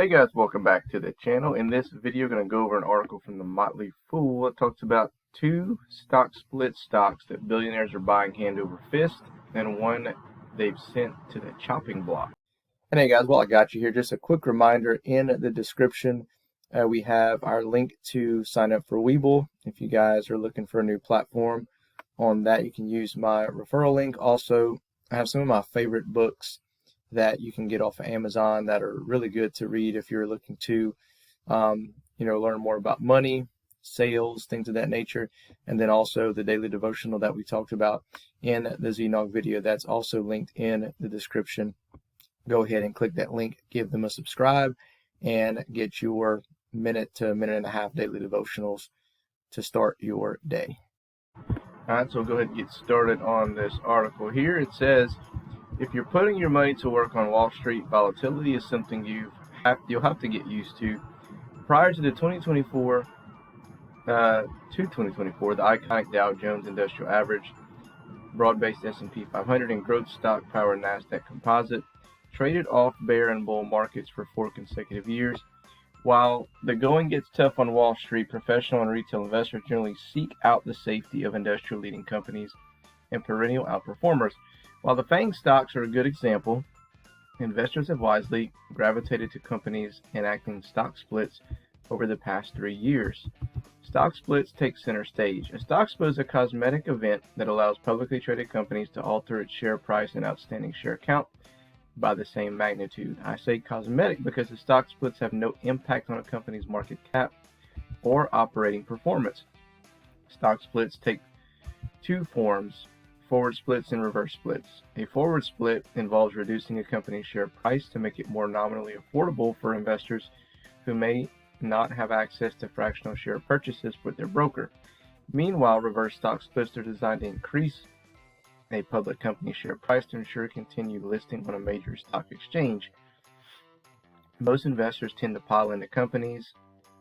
Hey guys, welcome back to the channel. In this video, I'm going to go over an article from the Motley Fool that talks about two stock split stocks that billionaires are buying hand over fist, and one they've sent to the chopping block. And hey guys, while I got you here, just a quick reminder, in the description we have our link to sign up for Webull. If you guys are looking for a new platform on that, you can use my referral link. Also, I have some of my favorite books that you can get off of Amazon that are really good to read if you're looking to learn more about money, sales, things of that nature. And then also the daily devotional that we talked about in the Znog video, that's also linked in the description. Go ahead and click that link, give them a subscribe, and get your minute to minute and a half daily devotionals to start your day. All right, so we'll go ahead and get started on this article here. It says, if you're putting your money to work on Wall Street, volatility is something you'll have to get used to. Prior to the 2024, the iconic Dow Jones Industrial Average, broad-based S&P 500, and growth stock power NASDAQ Composite traded off bear and bull markets for 4 consecutive years. While the going gets tough on Wall Street, professional and retail investors generally seek out the safety of industrial leading companies and perennial outperformers. While the FANG stocks are a good example, investors have wisely gravitated to companies enacting stock splits over the past 3 years. Stock splits take center stage. A stock split is a cosmetic event that allows publicly traded companies to alter its share price and outstanding share count by the same magnitude. I say cosmetic because the stock splits have no impact on a company's market cap or operating performance. Stock splits take two forms: forward splits and reverse splits. A forward split involves reducing a company's share price to make it more nominally affordable for investors who may not have access to fractional share purchases with their broker. Meanwhile, reverse stock splits are designed to increase a public company's share price to ensure continued listing on a major stock exchange. Most investors tend to pile into companies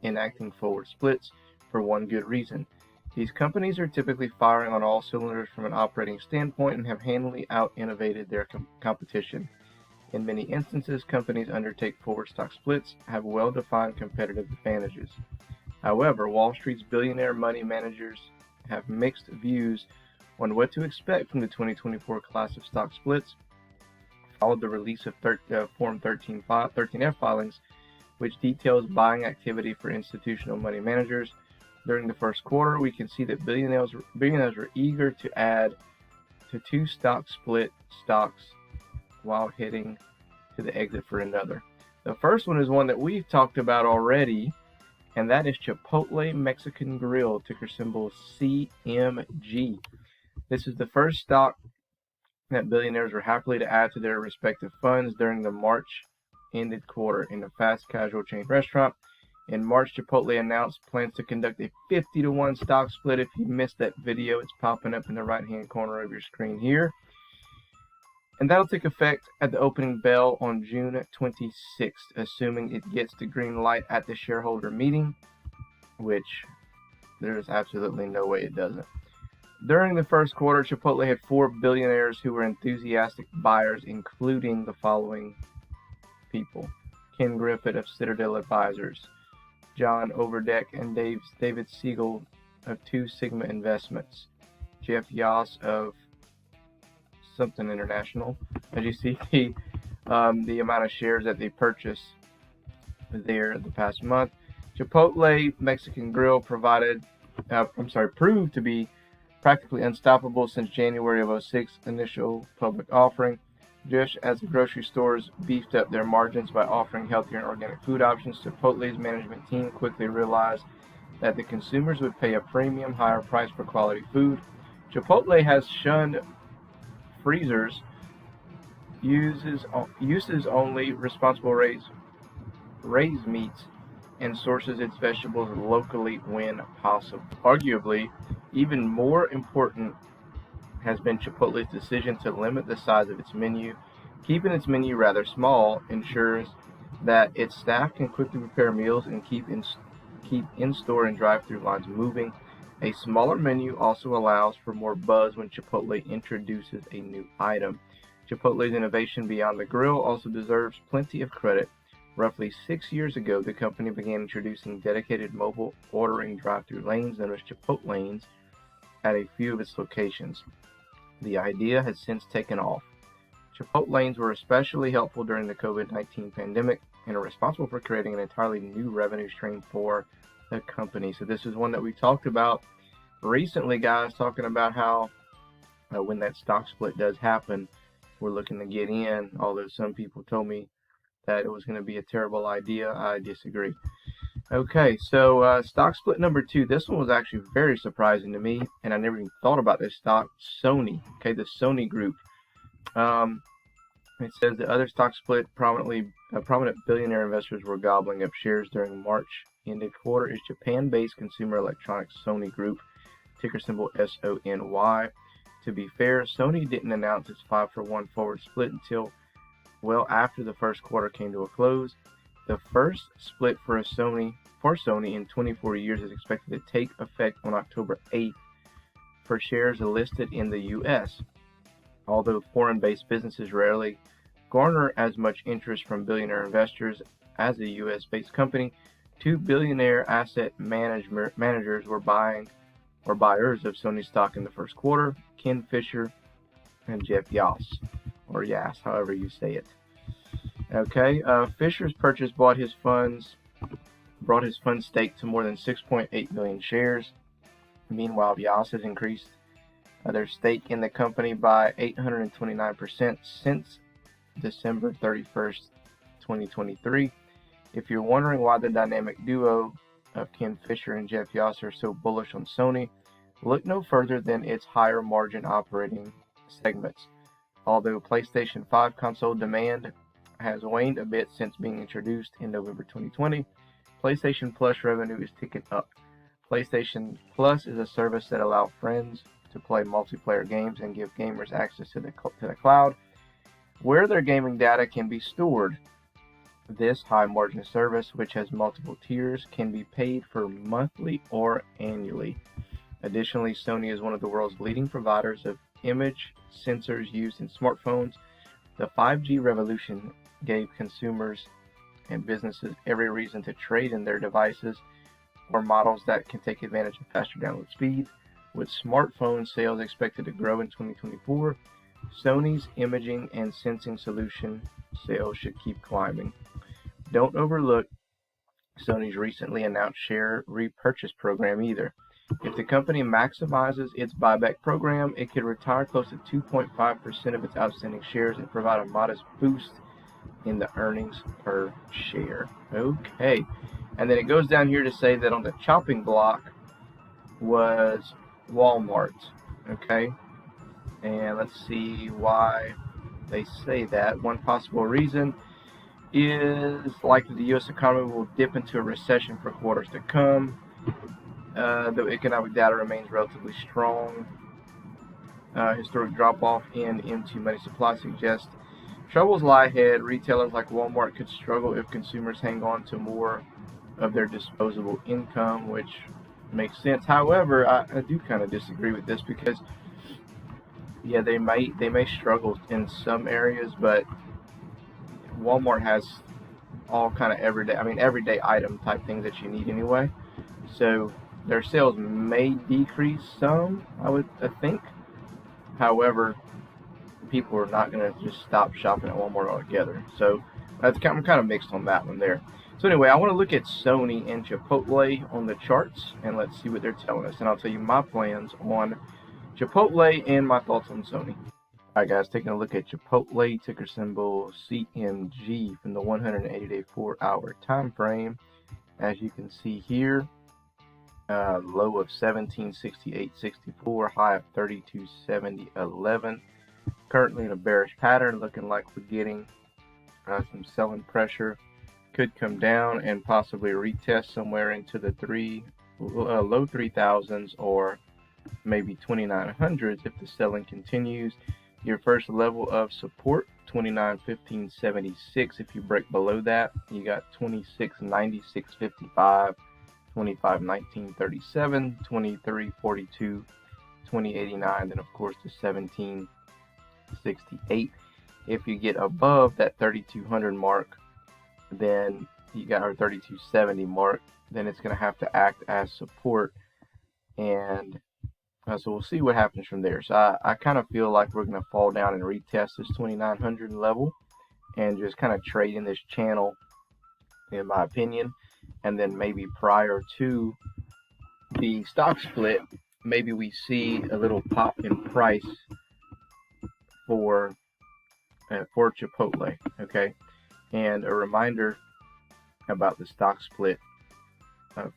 enacting forward splits for one good reason. These companies are typically firing on all cylinders from an operating standpoint and have handily out-innovated their competition. In many instances, companies undertake forward stock splits have well-defined competitive advantages. However, Wall Street's billionaire money managers have mixed views on what to expect from the 2024 class of stock splits. Followed the release of Form 13F filings, which details buying activity for institutional money managers. During the first quarter, we can see that billionaires were eager to add to two stock split stocks while heading to the exit for another. The first one is one that we've talked about already, and that is Chipotle Mexican Grill, ticker symbol CMG. This is the first stock that billionaires were happily to add to their respective funds during the March-ended quarter in the fast casual chain restaurant. In March, Chipotle announced plans to conduct a 50-to-1 stock split. If you missed that video, it's popping up in the right-hand corner of your screen here. And that'll take effect at the opening bell on June 26th, assuming it gets the green light at the shareholder meeting, which there's absolutely no way it doesn't. During the first quarter, Chipotle had 4 billionaires who were enthusiastic buyers, including the following people: Ken Griffith of Citadel Advisors, John Overdeck and David Siegel of 2 Sigma Investments, Jeff Yoss of something international. As you see, the amount of shares that they purchased there the past month. Chipotle Mexican Grill proved to be practically unstoppable since January of 2006 initial public offering. Just as the grocery stores beefed up their margins by offering healthier and organic food options, Chipotle's management team quickly realized that the consumers would pay a premium, higher price for quality food. Chipotle has shunned freezers, uses only responsible raised meats, and sources its vegetables locally when possible. Arguably, even more important has been Chipotle's decision to limit the size of its menu. Keeping its menu rather small ensures that its staff can quickly prepare meals and keep in-store and drive-through lines moving. A smaller menu also allows for more buzz when Chipotle introduces a new item. Chipotle's innovation beyond the grill also deserves plenty of credit. Roughly 6 years ago, the company began introducing dedicated mobile ordering drive-through lanes known as Chipotle lanes at a few of its locations. The idea has since taken off. Chipotle lanes were especially helpful during the COVID-19 pandemic and are responsible for creating an entirely new revenue stream for the company. So this is one that we talked about recently, guys, talking about how when that stock split does happen, we're looking to get in, although some people told me that it was going to be a terrible idea. I disagree. Okay, so stock split number 2. This one was actually very surprising to me, and I never even thought about this stock. Sony. Okay, the Sony group. It says the other stock split prominent billionaire investors were gobbling up shares during March ended quarter is Japan-based consumer electronics Sony Group, ticker symbol SONY. To be fair, Sony didn't announce its 5-for-1 forward split until well after the first quarter came to a close. The first split for Sony in 24 years is expected to take effect on October 8th for shares listed in the U.S. Although foreign-based businesses rarely garner as much interest from billionaire investors as a U.S.-based company, 2 billionaire asset managers were buyers of Sony stock in the first quarter: Ken Fisher and Jeff Yass, or Yass, however you say it. Okay, Fisher's purchase brought his fund stake to more than 6.8 million shares. Meanwhile, Yass has increased their stake in the company by 829% since December 31st, 2023. If you're wondering why the dynamic duo of Ken Fisher and Jeff Yass are so bullish on Sony, look no further than its higher margin operating segments. Although PlayStation 5 console demand has waned a bit since being introduced in November 2020, PlayStation Plus revenue is ticking up. PlayStation Plus is a service that allows friends to play multiplayer games and give gamers access to the cloud, where their gaming data can be stored. This high-margin service, which has multiple tiers, can be paid for monthly or annually. Additionally, Sony is one of the world's leading providers of image sensors used in smartphones. The 5G revolution gave consumers and businesses every reason to trade in their devices or models that can take advantage of faster download speeds. With smartphone sales expected to grow in 2024, Sony's imaging and sensing solution sales should keep climbing. Don't overlook Sony's recently announced share repurchase program either. If the company maximizes its buyback program, it could retire close to 2.5% of its outstanding shares and provide a modest boost in the earnings per share. Okay, and then it goes down here to say that on the chopping block was Walmart. Okay, and let's see why they say that. One possible reason is likely the U.S. economy will dip into a recession for quarters to come. Though economic data remains relatively strong, historic drop-off into money supply suggests troubles lie ahead. Retailers like Walmart could struggle if consumers hang on to more of their disposable income, which makes sense. However, I do kind of disagree with this because, yeah, they may struggle in some areas, but Walmart has all kind of everyday item type things that you need anyway. So their sales may decrease some, I think. However, people are not going to just stop shopping at Walmart altogether. So I'm kind of mixed on that one there. So anyway, I want to look at Sony and Chipotle on the charts, and let's see what they're telling us. And I'll tell you my plans on Chipotle and my thoughts on Sony. Alright guys, taking a look at Chipotle, ticker symbol CMG from the 180-day 4-hour time frame. As you can see here, low of 1768.64, high of 3270.11. Currently in a bearish pattern, looking like we're getting some selling pressure. Could come down and possibly retest somewhere into the low 3000s or maybe 2900s if the selling continues. Your first level of support, 2915.76. If you break below that, you got 2696.55, 2519.37, 2342, 2089, then of course the 1768. If you get above that 3200 mark, then you got our 3270 mark, then it's going to have to act as support. And so we'll see what happens from there. So I kind of feel like we're going to fall down and retest this 2900 level and just kind of trade in this channel, in my opinion. And then maybe prior to the stock split, maybe we see a little pop in price for Chipotle. Okay, and a reminder about the stock split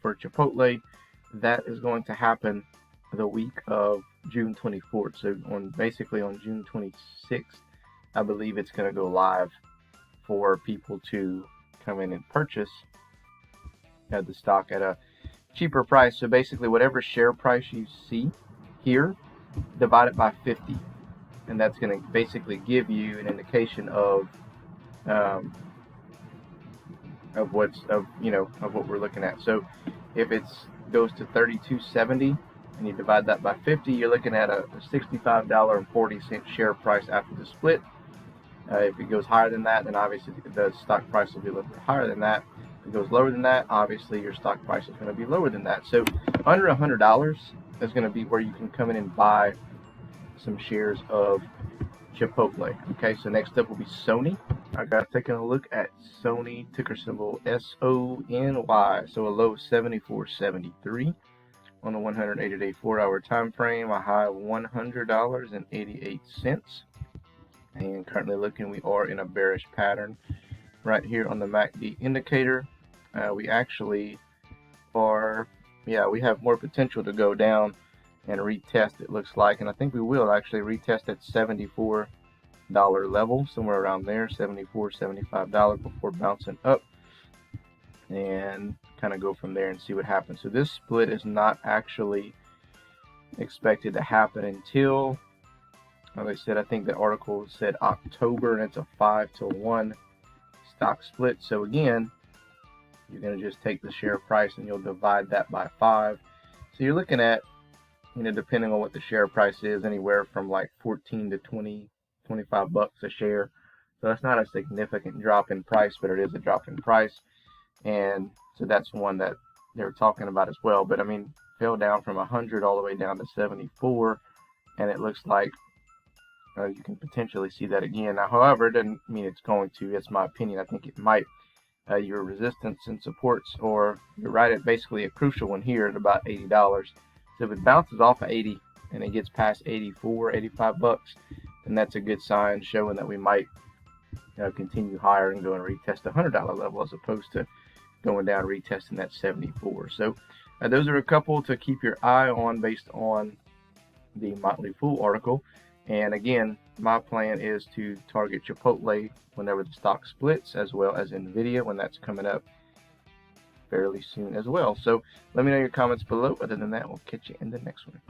for Chipotle, that is going to happen the week of June 24th. So basically on June 26th, I believe it's going to go live for people to come in and purchase the stock at a cheaper price. So basically whatever share price you see here, divide it by 50, and that's going to basically give you an indication of what we're looking at. So if it goes to 3270 and you divide that by 50, you're looking at a $65.40 share price after the split. If it goes higher than that, then obviously the stock price will be a little bit higher than that. If it goes lower than that, obviously your stock price is going to be lower than that. So under $100 is going to be where you can come in and buy some shares of Chipotle. Okay, so next up will be Sony. I got taking a look at Sony, ticker symbol SONY. So a low of 74.73 on a 180-day 4-hour time frame, a high of $100.88. And currently looking, we are in a bearish pattern right here on the MACD indicator. We actually are, we have more potential to go down and retest, it looks like, and I think we will actually retest at $74 level, somewhere around there, $74, $75 before bouncing up, and kind of go from there and see what happens. So this split is not actually expected to happen until, like I said, I think the article said October, and it's a 5-to-1 stock split. So again, you're going to just take the share price and you'll divide that by 5. So you're looking at, depending on what the share price is, anywhere from like 14 to 20, 25 bucks a share. So that's not a significant drop in price, but it is a drop in price. And so that's one that they're talking about as well. But I mean, fell down from 100 all the way down to 74, and it looks like you can potentially see that again. Now, however, it doesn't mean it's going to. It's my opinion. I think it might. Your resistance and supports, or you're right at basically a crucial one here at about $80. So if it bounces off of 80 and it gets past 84, 85 bucks, then that's a good sign showing that we might continue higher and go and retest the $100 level as opposed to going down retesting that 74. So those are a couple to keep your eye on based on the Motley Fool article. And again, my plan is to target Chipotle whenever the stock splits, as well as NVIDIA when that's coming up fairly soon as well. So let me know your comments below. Other than that, we'll catch you in the next one.